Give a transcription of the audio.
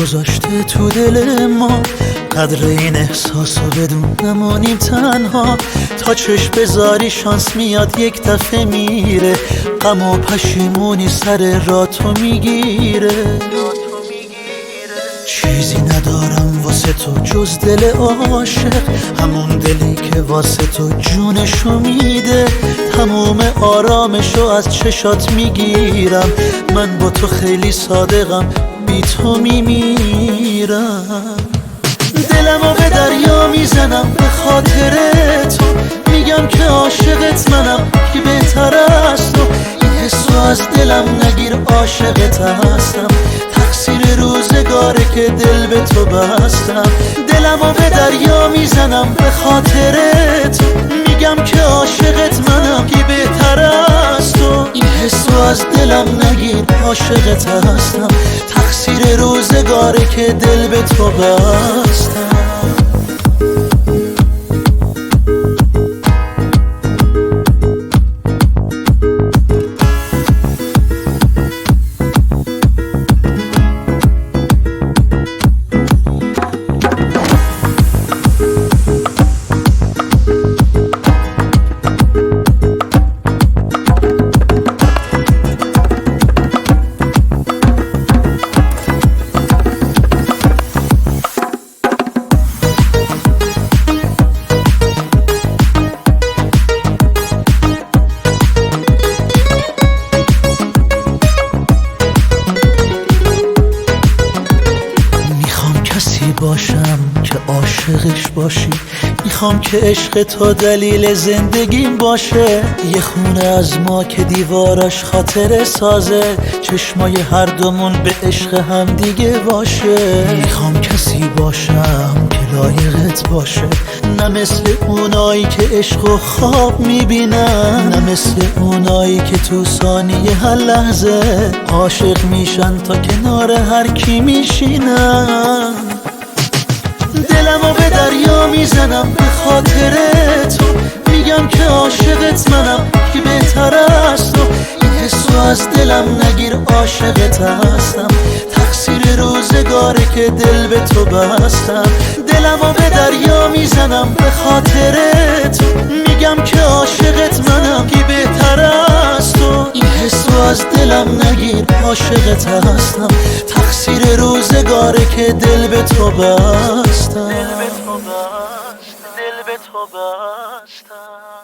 گذاشته تو دل ما، قدر این احساسو بدون نمانیم تنها. تا چشم بذاری شانس میاد یک دفعه میره، غم و پشیمونی سر راه تو میگیره. چیزی ندارم واسه تو جز دل عاشق، همون دلی که واسه تو جونشو میده. تموم آرامشو از چشات میگیرم، من با تو خیلی صادقم، بی تو میمیرم. دلمو به دریا میزنم به خاطر تو، میگم که عاشقت منم که بهتر از تو. این حسو از دلم نگیر، عاشقت هستم، تقصیر روزگاره که دل به تو بستم. دلمو به دریا میزنم به خاطر تو، میگم که عاشقت منم که بهتر از تو. این حسو از دلم نگیر، عاشقت هستم، تقصیر روزگاره که دل به تو بستم. باشم که عاشقش باشی، میخوام که عشق تو دلیل زندگیم باشه. یه خونه از ما که دیوارش خاطر سازه، چشمای هر دومون به عشق هم دیگه باشه. میخوام کسی باشم که لایقت باشه، نه مثل اونایی که عشق و خواب میبینن، نه مثل اونایی که تو ثانیه هر لحظه عاشق میشن تا کنار هر کی میشینن. دلمو به دریا میزنم به خاطر تو، میگم که عاشقت منم که بهتر از تو. این حسو از دلم نگیر، عاشقت هستم، تقصیر روزگاره که دل به تو بستم. دلمو به دریا میزنم به خاطر تو، میگم که عاشقت منم که بهتر از تو. این حسو از دلم نگیر، عاشقت هستم، تقصیر روزگاره که دل به تو بستم. دل به تو بستم.